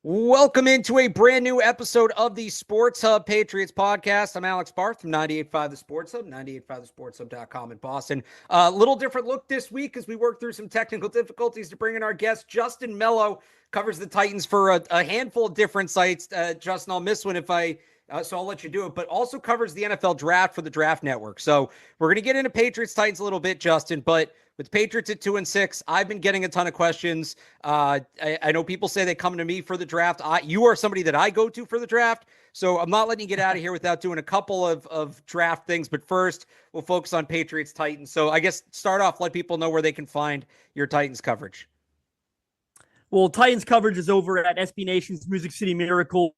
Welcome into a brand new episode of the Sports Hub Patriots podcast. I'm Alex Barth from 98.5 The Sports Hub, 98.5thesportshub.com in Boston. A little different look this week as we work through some technical difficulties to bring in our guest. Justin Melo covers the Titans for a handful of different sites. Justin, I'll miss one so I'll let you do it, but also covers the NFL draft for the Draft Network. So we're going to get into Patriots Titans a little bit, Justin, but with Patriots at 2-6, I've been getting a ton of questions. I know people say they come to me for the draft. You are somebody that I go to for the draft, so I'm not letting you get out of here without doing a couple of draft things. But first, we'll focus on Patriots Titans. So I guess start off, let people know where they can find your Titans coverage. Well, Titans coverage is over at SB Nation's Music City Miracles,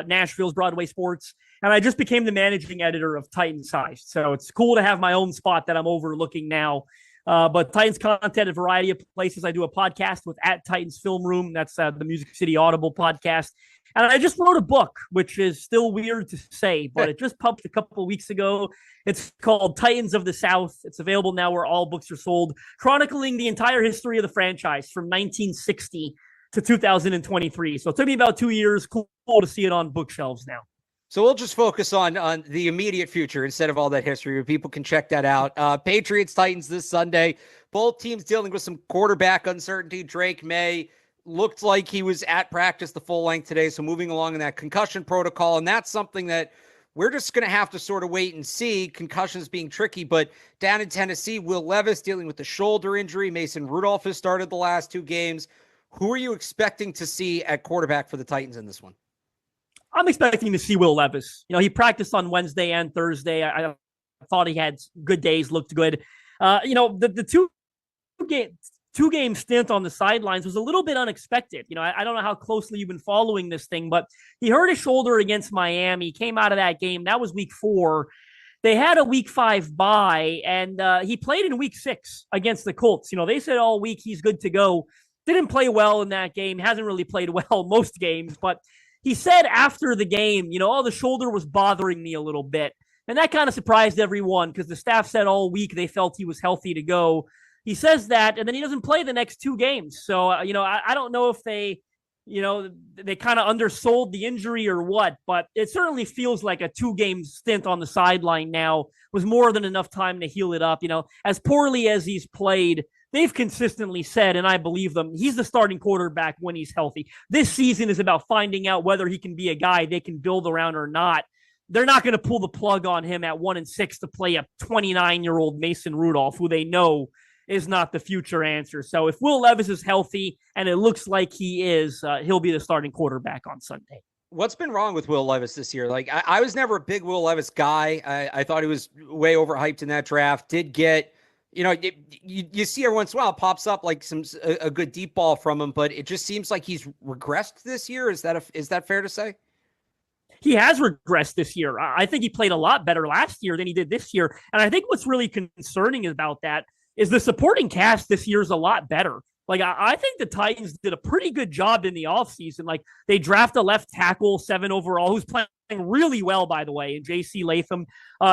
Nashville's Broadway Sports, and I just became the managing editor of Titans Heist. So it's cool to have my own spot that I'm overlooking now. But Titans content, a variety of places. I do a podcast with at Titans Film Room. That's the Music City Audible podcast. And I just wrote a book, which is still weird to say, but it just published a couple of weeks ago. It's called Titans of the South. It's available now where all books are sold, chronicling the entire history of the franchise from 1960 to 2023. So it took me about 2 years. Cool to see it on bookshelves now. So we'll just focus on the immediate future instead of all that history. People can check that out. Patriots, Titans this Sunday. Both teams dealing with some quarterback uncertainty. Drake May looked like he was at practice the full length today, so moving along in that concussion protocol. And that's something that we're just going to have to sort of wait and see. Concussions being tricky, but down in Tennessee, Will Levis dealing with the shoulder injury. Mason Rudolph has started the last two games. Who are you expecting to see at quarterback for the Titans in this one? I'm expecting to see Will Levis. He practiced on Wednesday and Thursday. I thought he had good days, looked good. The two-game stint on the sidelines was a little bit unexpected. I don't know how closely you've been following this thing, but he hurt his shoulder against Miami, came out of that game. That was week 4. They had a week 5 bye, and he played in week 6 against the Colts. They said all week he's good to go. Didn't play well in that game. Hasn't really played well most games, but he said after the game, the shoulder was bothering me a little bit. And that kind of surprised everyone because the staff said all week they felt he was healthy to go. He says that, and then he doesn't play the next 2 games. So, I don't know if they kind of undersold the injury or what, but it certainly feels like a 2-game stint on the sideline now was more than enough time to heal it up. As poorly as he's played, they've consistently said, and I believe them, he's the starting quarterback when he's healthy. This season is about finding out whether he can be a guy they can build around or not. They're not going to pull the plug on him at 1-6 to play a 29-year-old Mason Rudolph, who they know is not the future answer. So if Will Levis is healthy, and it looks like he is, he'll be the starting quarterback on Sunday. What's been wrong with Will Levis this year? Like, I was never a big Will Levis guy. I thought he was way overhyped in that draft. Did get... you see every once in a while it pops up like a good deep ball from him, but it just seems like he's regressed this year. Is that fair to say? He has regressed this year. I think he played a lot better last year than he did this year. And I think what's really concerning about that is the supporting cast this year is a lot better. Like, I think the Titans did a pretty good job in the offseason. Like, they draft a left tackle, 7 overall, who's playing really well, by the way, in J.C. Latham.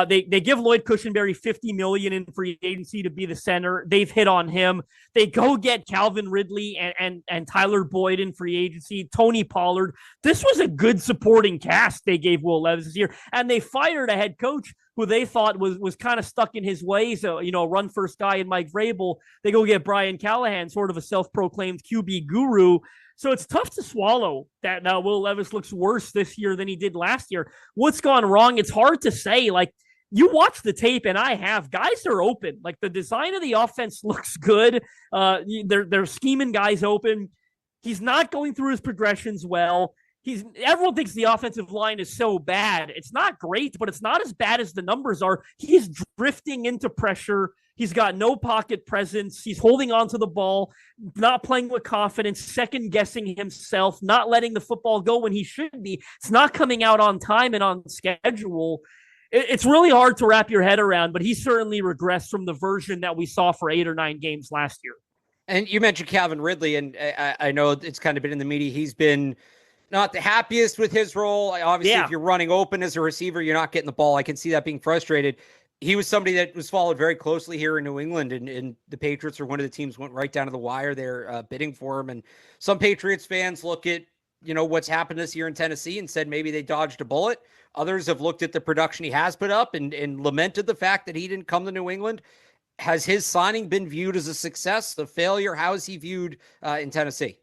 They give Lloyd Cushenberry $50 million in free agency to be the center. They've hit on him. They go get Calvin Ridley and Tyler Boyd in free agency, Tony Pollard. This was a good supporting cast they gave Will Levis this year. And they fired a head coach who they thought was kind of stuck in his ways, run first guy in Mike Vrabel. They go get Brian Callahan, sort of a self-proclaimed QB guru. So it's tough to swallow that now Will Levis looks worse this year than he did last year. What's gone wrong? It's hard to say. Like, you watch the tape, and I have. Guys are open. Like, the design of the offense looks good. They're scheming guys open. He's not going through his progressions well. Everyone thinks the offensive line is so bad. It's not great, but it's not as bad as the numbers are. He's drifting into pressure. He's got no pocket presence. He's holding on to the ball, not playing with confidence, second-guessing himself, not letting the football go when he should be. It's not coming out on time and on schedule. It's really hard to wrap your head around, but he certainly regressed from the version that we saw for 8 or 9 games last year. And you mentioned Calvin Ridley, and I know it's kind of been in the media. He's been not the happiest with his role. Obviously, if you're running open as a receiver, you're not getting the ball. I can see that being frustrated. He was somebody that was followed very closely here in New England, and the Patriots are one of the teams went right down to the wire. They're bidding for him. And some Patriots fans look at what's happened this year in Tennessee and said maybe they dodged a bullet. Others have looked at the production he has put up and lamented the fact that he didn't come to New England. Has his signing been viewed as a success, a failure? How is he viewed in Tennessee?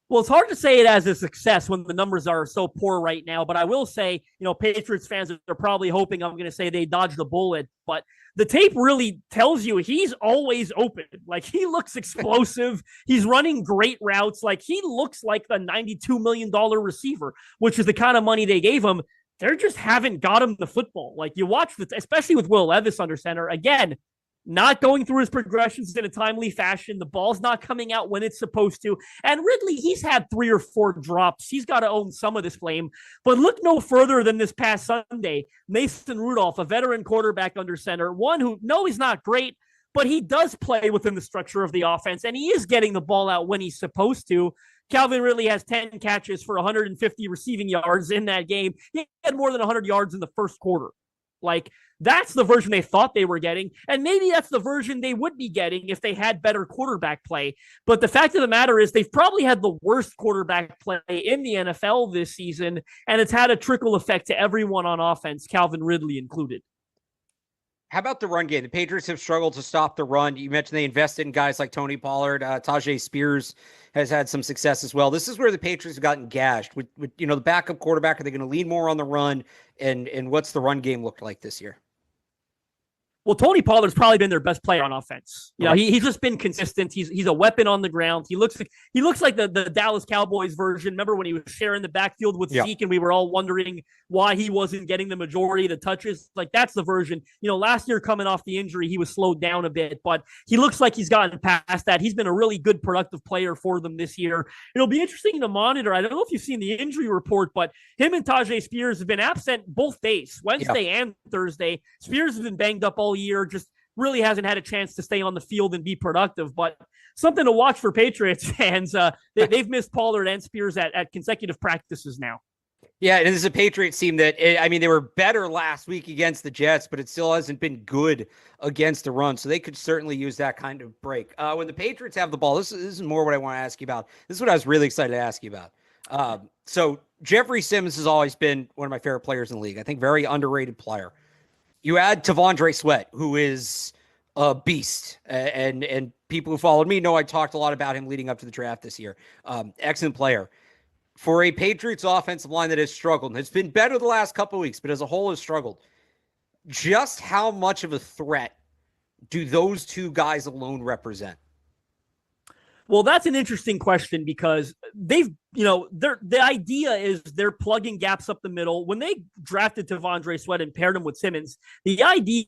Well, it's hard to say it as a success when the numbers are so poor right now, but I will say, Patriots fans are probably hoping I'm going to say they dodged a bullet, but the tape really tells you he's always open. Like, he looks explosive. He's running great routes. Like, he looks like the $92 million receiver, which is the kind of money they gave him. They just haven't got him the football. Like, you watch this, especially with Will Levis under center. Again, not going through his progressions in a timely fashion. The ball's not coming out when it's supposed to. And Ridley, he's had 3 or 4 drops. He's got to own some of this blame. But look no further than this past Sunday. Mason Rudolph, a veteran quarterback under center, one who, no, he's not great, but he does play within the structure of the offense, and he is getting the ball out when he's supposed to. Calvin Ridley has 10 catches for 150 receiving yards in that game. He had more than 100 yards in the first quarter. Like, that's the version they thought they were getting, and maybe that's the version they would be getting if they had better quarterback play. But the fact of the matter is they've probably had the worst quarterback play in the NFL this season, and it's had a trickle effect to everyone on offense, Calvin Ridley included. How about the run game? The Patriots have struggled to stop the run. You mentioned they invested in guys like Tony Pollard. Tajay Spears has had some success as well. This is where the Patriots have gotten gashed. With the backup quarterback, are they going to lean more on the run? And what's the run game looked like this year? Well, Tony Pollard's probably been their best player on offense. He's just been consistent. He's a weapon on the ground. He looks like the Dallas Cowboys version. Remember when he was sharing the backfield with Zeke and we were all wondering why he wasn't getting the majority of the touches? Like, that's the version. Last year coming off the injury, he was slowed down a bit, but he looks like he's gotten past that. He's been a really good, productive player for them this year. It'll be interesting to monitor. I don't know if you've seen the injury report, but him and Tajay Spears have been absent both days, Wednesday and Thursday. Spears has been banged up all year, just really hasn't had a chance to stay on the field and be productive. But something to watch for Patriots fans. They've missed Pollard and Spears at consecutive practices now. Yeah, and this is a Patriots team that, they were better last week against the Jets, but it still hasn't been good against the run, so they could certainly use that kind of break. When the Patriots have the ball, this is more what I want to ask you about. This is what I was really excited to ask you about. So Jeffrey Simmons has always been one of my favorite players in the league. I think very underrated player. You add T'Vondre Sweat, who is a beast, and people who followed me know I talked a lot about him leading up to the draft this year. Excellent player. For a Patriots offensive line that has struggled, and it's been better the last couple of weeks, but as a whole has struggled, just how much of a threat do those two guys alone represent? Well, that's an interesting question because the idea is they're plugging gaps up the middle. When they drafted T'Vondre Sweat and paired him with Simmons, the idea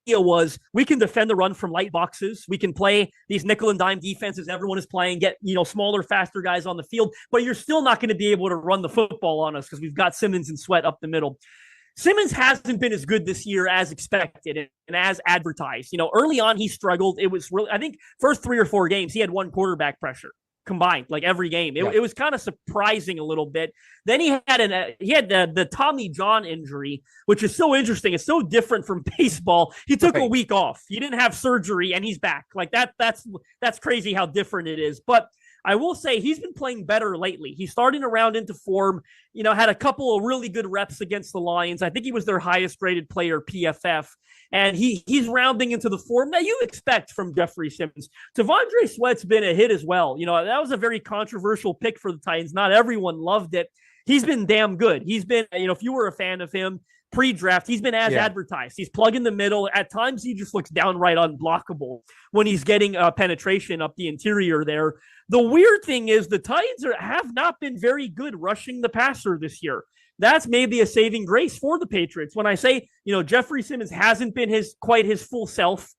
was we can defend the run from light boxes. We can play these nickel and dime defenses everyone is playing, get, smaller, faster guys on the field, but you're still not going to be able to run the football on us because we've got Simmons and Sweat up the middle. Simmons hasn't been as good this year as expected and as advertised. Early on he struggled. It was really, I think, first 3 or 4 games he had 1 quarterback pressure combined, like every game. It was kind of surprising a little bit. Then he had the Tommy John injury, which is so interesting. It's so different from baseball. He took a week off. He didn't have surgery, and he's back. Like that's crazy how different it is. But I will say he's been playing better lately. He's starting to round into form. Had a couple of really good reps against the Lions. I think he was their highest graded player, PFF. And he's rounding into the form that you expect from Jeffrey Simmons. T'Vondre Sweat's been a hit as well. That was a very controversial pick for the Titans. Not everyone loved it. He's been damn good. He's been, if you were a fan of him pre-draft, he's been as advertised. He's plug in the middle. At times, he just looks downright unblockable when he's getting penetration up the interior there. The weird thing is the Titans have not been very good rushing the passer this year. That's maybe a saving grace for the Patriots. When I say, Jeffrey Simmons hasn't been quite his full self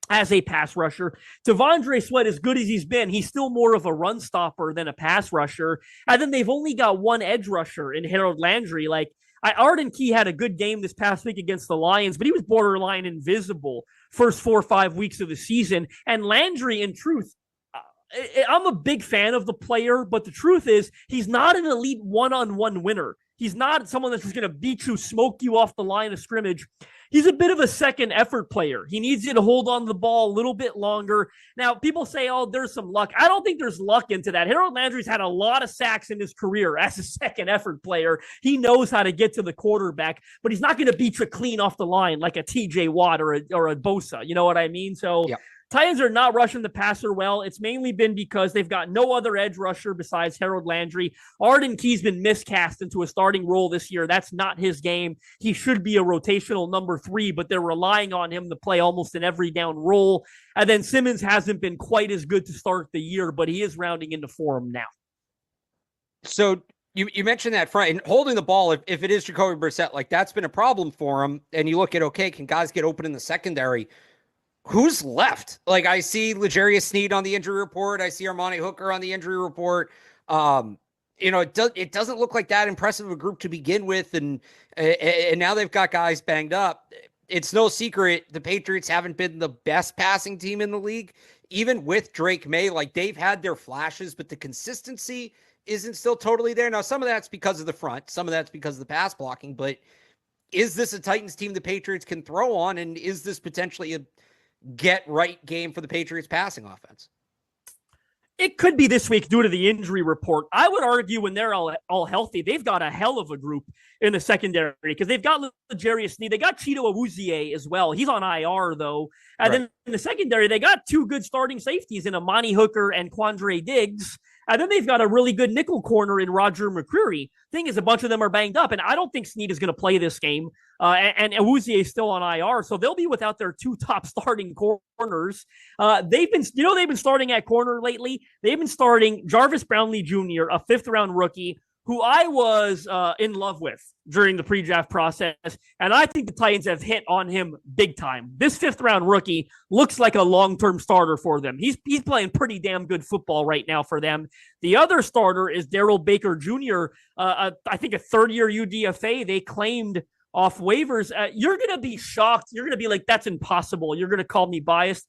as a pass rusher, T'Vondre Sweat, as good as he's been, he's still more of a run stopper than a pass rusher. And then they've only got 1 edge rusher in Harold Landry. Like, Arden Key had a good game this past week against the Lions, but he was borderline invisible first 4 or 5 weeks of the season. And Landry, in truth, I'm a big fan of the player, but the truth is he's not an elite one-on-one winner. He's not someone that's just going to beat you, smoke you off the line of scrimmage. he's a bit of a second effort player. He needs you to hold on to the ball a little bit longer. Now, people say, oh, there's some luck. I don't think there's luck into that. Harold Landry's had a lot of sacks in his career as a second effort player. He knows how to get to the quarterback, but he's not going to beat you clean off the line like a TJ Watt or a Bosa. You know what I mean? So yeah. Titans are not rushing the passer well. It's mainly been because they've got no other edge rusher besides Harold Landry. Arden Key's been miscast into a starting role this year. That's not his game. He should be a rotational number 3, but they're relying on him to play almost an every down role. And then Simmons hasn't been quite as good to start the year, but he is rounding into form now. So you mentioned that front and holding the ball. If it is Jacoby Brissett, like that's been a problem for him. And you look at, okay, can guys get open in the secondary? Who's left? Like I see L'Jarius Sneed on the injury report. I see Armani Hooker on the injury report. It doesn't look like that impressive a group to begin with. And now they've got guys banged up. It's no secret the Patriots haven't been the best passing team in the league, even with Drake May. Like they've had their flashes, but the consistency isn't still totally there. Now, some of that's because of the front. Some of that's because of the pass blocking, but is this a Titans team the Patriots can throw on? And is this potentially a get right game for the Patriots passing offense? It could be this week due to the injury report. I would argue when they're all healthy, they've got a hell of a group in the secondary because they've got L'Jarius Sneed. They got Cheeto Awuzie as well. He's on IR, though. And then in the secondary, they got 2 good starting safeties in Amani Hooker and Quandre Diggs. And then they've got a really good nickel corner in Roger McCreary. Thing is, a bunch of them are banged up, and I don't think Sneed is going to play this game. And Awuzie is still on IR, so they'll be without their 2 top starting corners. They've been starting at corner lately. They've been starting Jarvis Brownlee Jr., a 5th-round rookie, who I was in love with during the pre-draft process, and I think the Titans have hit on him big time. This 5th-round rookie looks like a long-term starter for them. He's playing pretty damn good football right now for them. The other starter is Darrell Baker Jr., I think a 3rd-year UDFA they claimed off waivers. You're going to be shocked. You're going to be like, that's impossible. You're going to call me biased.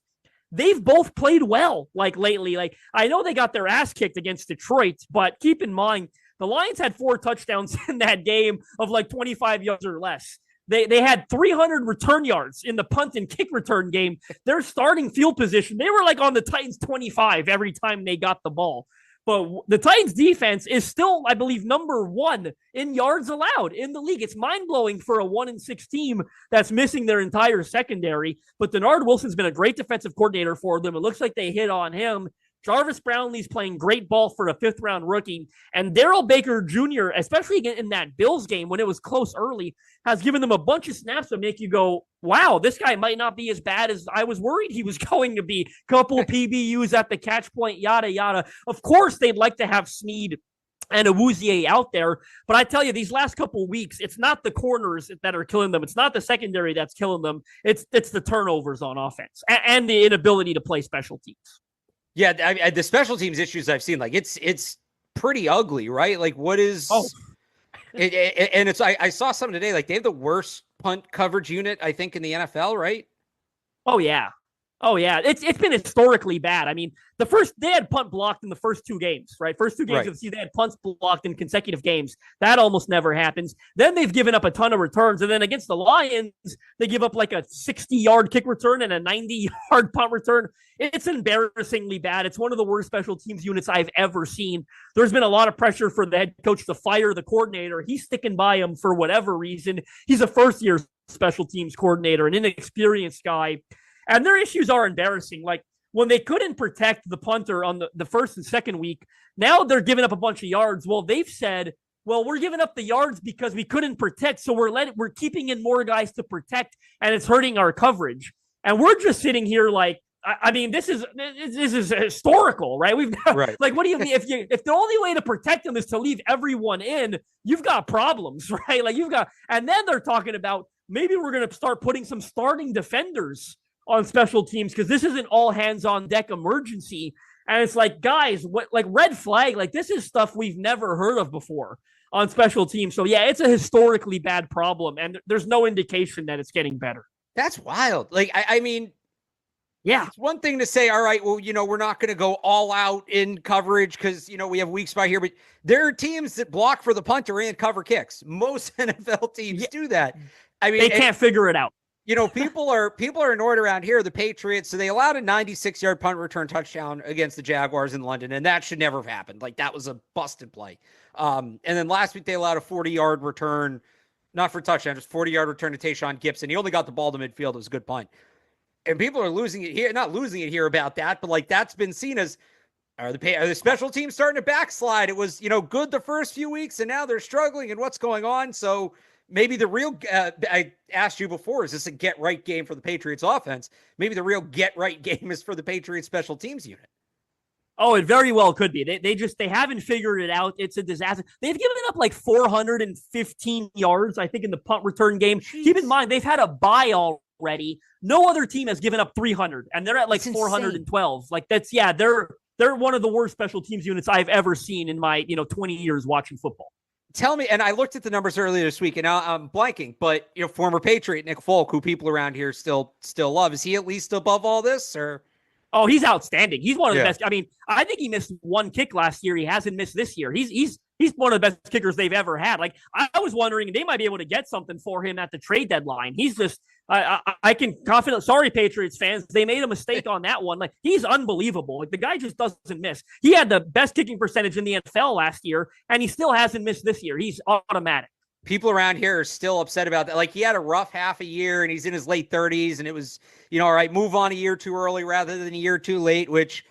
They've both played well, like lately. Like I know they got their ass kicked against Detroit, but keep in mind, the Lions had 4 touchdowns in that game of like 25 yards or less. They had 300 return yards in the punt and kick return game. Their starting field position, they were like on the Titans 25 every time they got the ball. But the Titans defense is still, I believe, number 1 in yards allowed in the league. It's mind-blowing for a 1-6 team that's missing their entire secondary. But Denard Wilson's been a great defensive coordinator for them. It looks like they hit on him. Jarvis Brownlee's playing great ball for a 5th-round rookie. And Darrell Baker Jr., especially in that Bills game when it was close early, has given them a bunch of snaps that make you go, wow, this guy might not be as bad as I was worried he was going to be. Couple PBUs at the catch point, yada, yada. Of course, they'd like to have Sneed and Awuzie out there. But I tell you, these last couple of weeks, it's not the corners that are killing them. It's not the secondary that's killing them. It's the turnovers on offense and the inability to play special teams. Yeah, the special teams issues I've seen, like it's pretty ugly, right? Like what is? Oh. And it's I saw something today. Like they have the worst punt coverage unit I think in the NFL, right? Oh yeah. It's been historically bad. I mean, they had punt blocked in the first 2 games, right? First 2 games of the season, they had punts blocked in consecutive games. That almost never happens. Then they've given up a ton of returns. And then against the Lions, they give up like a 60-yard kick return and a 90-yard punt return. It's embarrassingly bad. It's one of the worst special teams units I've ever seen. There's been a lot of pressure for the head coach to fire the coordinator. He's sticking by him for whatever reason. He's a first-year special teams coordinator, an inexperienced guy. And their issues are embarrassing. Like when they couldn't protect the punter on the first and second week, now they're giving up a bunch of yards. Well, they've said, well, we're giving up the yards because we couldn't protect. So we're keeping in more guys to protect, and it's hurting our coverage. And we're just sitting here like, I mean, this is historical, right? We've got, right. Like, what do you mean? If the only way to protect them is to leave everyone in, you've got problems, right? Like and then they're talking about maybe we're going to start putting some starting defenders on special teams because this isn't all hands on deck emergency. And it's like, guys, what, like red flag, like this is stuff we've never heard of before on special teams. So yeah, it's a historically bad problem, and there's no indication that it's getting better. That's wild. Like, I mean, yeah, it's one thing to say, all right, well, we're not going to go all out in coverage because, we have weak spot here, but there are teams that block for the punter and cover kicks. Most NFL teams do that. I mean, they can't figure it out. People are annoyed around here. The Patriots, so they allowed a 96-yard punt return touchdown against the Jaguars in London, and that should never have happened. Like, that was a busted play. And then last week they allowed a 40-yard return, not for touchdown, just 40-yard return to Tayshaun Gibson. He only got the ball to midfield. It was a good punt. And people are losing it here, not losing it here about that, but like that's been seen as are the special teams starting to backslide? It was, good the first few weeks, and now they're struggling. And what's going on? So maybe the real, I asked you before, is this a get right game for the Patriots offense? Maybe the real get right game is for the Patriots special teams unit. Oh, it very well could be. They haven't figured it out. It's a disaster. They've given up like 415 yards, I think, in the punt return game. Jeez. Keep in mind, they've had a bye already. No other team has given up 300, and they're at like 412. Like they're one of the worst special teams units I've ever seen in my 20 years watching football. Tell me, and I looked at the numbers earlier this week, and now I'm blanking, but former Patriot Nick Folk, who people around here still love, is he at least above all this, or? Oh, he's outstanding. He's one of the best. I mean, I think he missed one kick last year. He hasn't missed this year. He's one of the best kickers they've ever had. Like, I was wondering, they might be able to get something for him at the trade deadline. He's just, I can confidently, sorry, Patriots fans, they made a mistake on that one. Like, he's unbelievable. Like, the guy just doesn't miss. He had the best kicking percentage in the NFL last year, and he still hasn't missed this year. He's automatic. People around here are still upset about that. Like, he had a rough half a year and he's in his late 30s, and it was, all right, move on a year too early rather than a year too late, which,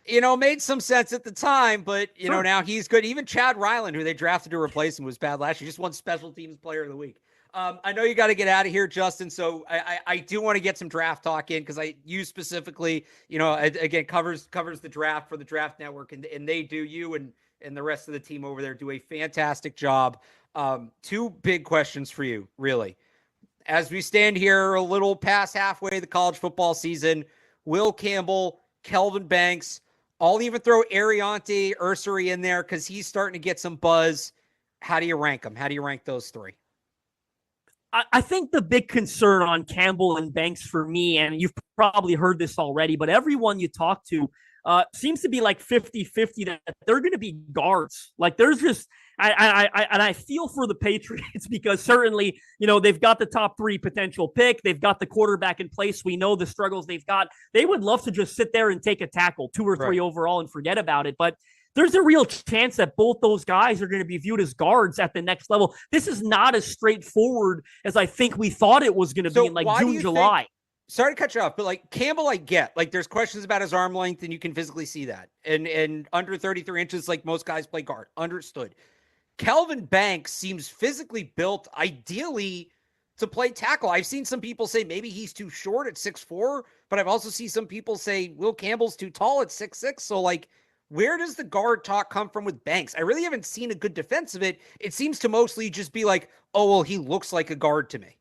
made some sense at the time, but, sure. Now he's good. Even Chad Ryland, who they drafted to replace him, was bad last year. Just won special teams player of the week. I know you got to get out of here, Justin. So I do want to get some draft talk in, because you specifically, again, covers the draft for the Draft Network, and they do, you and the rest of the team over there do a fantastic job. Two big questions for you, really. As we stand here a little past halfway the college football season, Will Campbell, Kelvin Banks, I'll even throw Ariante Ursary in there because he's starting to get some buzz. How do you rank them? How do you rank those three? I think the big concern on Campbell and Banks for me, and you've probably heard this already, but everyone you talk to seems to be like 50-50 that they're going to be guards. Like, there's just, I feel for the Patriots because certainly, they've got the top 3 potential pick. They've got the quarterback in place. We know the struggles they've got. They would love to just sit there and take a tackle, 2 or 3 overall, and forget about it. But there's a real chance that both those guys are going to be viewed as guards at the next level. This is not as straightforward as I think we thought it was going to be in like June, July. Sorry to cut you off, but like Campbell, I get, like, there's questions about his arm length, and you can physically see that. And under 33 inches, like most guys play guard. Understood. Kelvin Banks seems physically built, ideally, to play tackle. I've seen some people say maybe he's too short at 6'4", but I've also seen some people say Will Campbell's too tall at 6'6". So, like, where does the guard talk come from with Banks? I really haven't seen a good defense of it. It seems to mostly just be like, oh, well, he looks like a guard to me.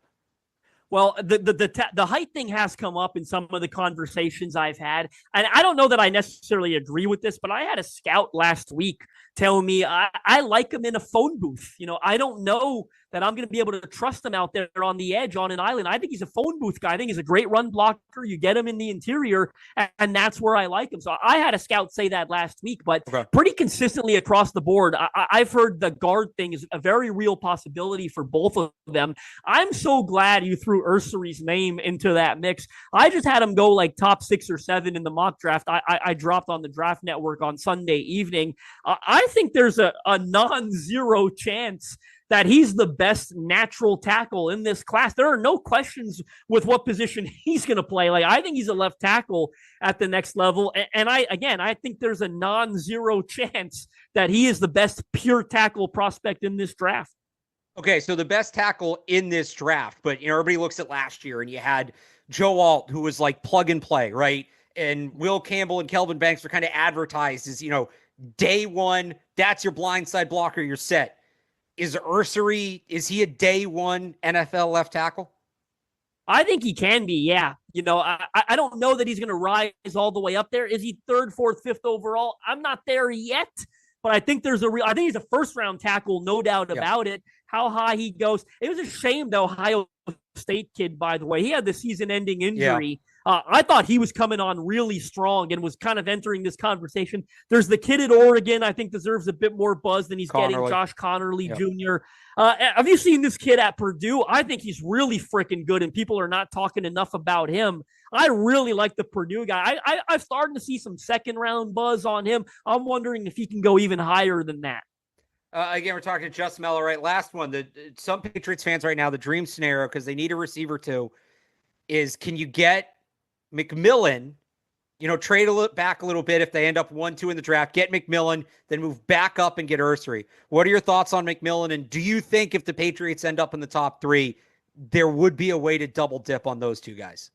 Well, the height thing has come up in some of the conversations I've had, and I don't know that I necessarily agree with this, but I had a scout last week tell me I like him in a phone booth. I don't know that I'm going to be able to trust him out there on the edge on an island. I think he's a phone booth guy. I think he's a great run blocker. You get him in the interior, and that's where I like him. So I had a scout say that last week, but pretty consistently across the board, I've heard the guard thing is a very real possibility for both of them. I'm so glad you threw Ursary's name into that mix. I just had him go like top 6 or 7 in the mock draft I dropped on the Draft Network on Sunday evening. I think there's a non-zero chance that he's the best natural tackle in this class. There are no questions with what position he's going to play. Like, I think he's a left tackle at the next level. And I think there's a non-zero chance that he is the best pure tackle prospect in this draft. Okay, so the best tackle in this draft, but everybody looks at last year, and you had Joe Alt, who was like plug and play, right? And Will Campbell and Kelvin Banks were kind of advertised as, day one, that's your blindside blocker, you're set. Is Ursary, is he a day one NFL left tackle? I think he can be, yeah. I don't know that he's going to rise all the way up there. Is he 3rd, 4th, 5th overall? I'm not there yet, but I think I think he's a first-round tackle, no doubt about it. How high he goes. It was a shame, though, Ohio State kid, by the way. He had the season-ending injury. I thought he was coming on really strong and was kind of entering this conversation. There's the kid at Oregon, I think deserves a bit more buzz than he's getting, Josh Connerly Jr. Have you seen this kid at Purdue? I think he's really freaking good, and people are not talking enough about him. I really like the Purdue guy. I'm starting to see some second-round buzz on him. I'm wondering if he can go even higher than that. Again, we're talking to Justin Melo, right? Last one. Some Patriots fans right now, the dream scenario, because they need a receiver too, is can you get McMillan, trade back a little bit if they end up 1-2 in the draft, get McMillan, then move back up and get Ursary. What are your thoughts on McMillan? And do you think if the Patriots end up in the top 3, there would be a way to double dip on those two guys?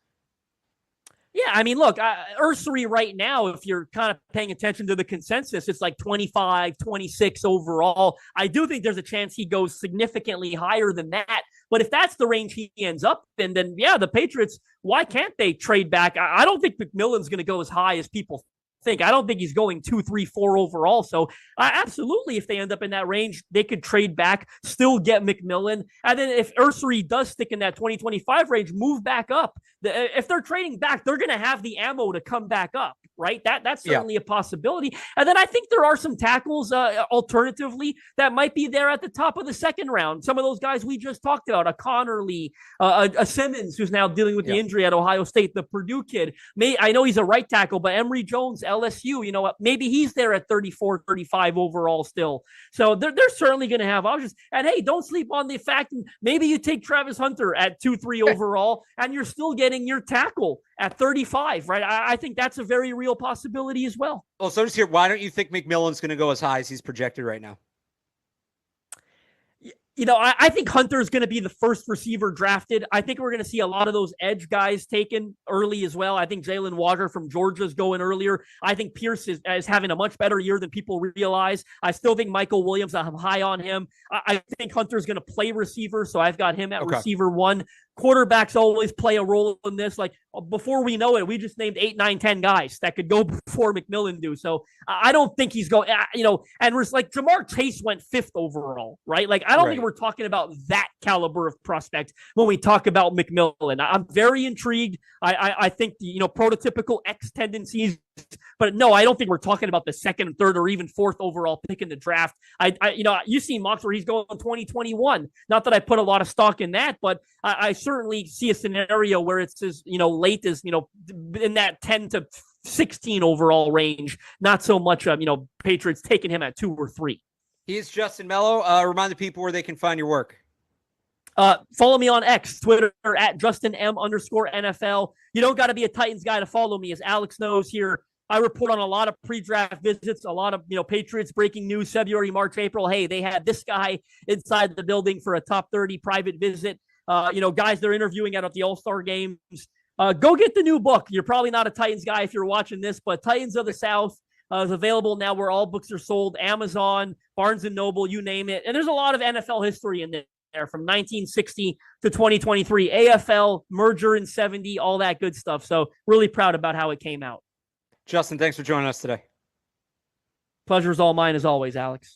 Yeah, I mean, look, Ursary right now, if you're kind of paying attention to the consensus, it's like 25, 26 overall. I do think there's a chance he goes significantly higher than that. But if that's the range he ends up in, then yeah, the Patriots, why can't they trade back? I don't think McMillan's going to go as high as people think. I don't think he's going 2, 3, 4 overall. So absolutely, if they end up in that range, they could trade back, still get McMillan. And then if Ursary does stick in that 2025 range, move back up. If they're trading back, they're going to have the ammo to come back up, right? That's certainly a possibility. And then I think there are some tackles alternatively that might be there at the top of the second round. Some of those guys we just talked about, a Connerly, a Simmons, who's now dealing with the injury at Ohio State, the Purdue kid. I know he's a right tackle, but Emory Jones, LSU, maybe he's there at 34, 35 overall still. So they're certainly going to have options. And hey, don't sleep on the fact that maybe you take Travis Hunter at 2, 3 overall, and you're still getting your tackle at 35, right? I think that's a very real possibility as well. Well, so just here, why don't you think McMillan's going to go as high as he's projected right now? I think Hunter is going to be the first receiver drafted. I think we're going to see a lot of those edge guys taken early as well. I think Jalen Water from Georgia is going earlier. I think Pierce is having a much better year than people realize. I still think Michael Williams, I'm high on him. I think Hunter is going to play receiver, so I've got him at receiver 1. Quarterbacks always play a role in this. Like before we know it, we just named 8, 9, 10 guys that could go before McMillan do. So I don't think he's going, and we're like Jamar Chase went 5th overall, right? Like I don't think we're talking about that caliber of prospect when we talk about McMillan. I'm very intrigued. I think prototypical X tendencies, but no, I don't think we're talking about the 2nd, 3rd, or even 4th overall pick in the draft. You see mocks where he's going 2021. Not that I put a lot of stock in that, but I certainly see a scenario where it's as late as in that 10 to 16 overall range. Not so much Patriots taking him at 2 or 3. He's Justin Melo. Remind the people where they can find your work. Follow me on X, Twitter at JustinM_NFL. You don't got to be a Titans guy to follow me, as Alex knows here. I report on a lot of pre-draft visits, a lot of Patriots breaking news, February, March, April. Hey, they had this guy inside the building for a top 30 private visit. Guys they're interviewing at the All-Star games. Go get the new book. You're probably not a Titans guy if you're watching this, but Titans of the South is available now where all books are sold. Amazon, Barnes & Noble, you name it. And there's a lot of NFL history in there from 1960 to 2023. AFL, merger in 70, all that good stuff. So really proud about how it came out. Justin, thanks for joining us today. Pleasure's all mine as always, Alex.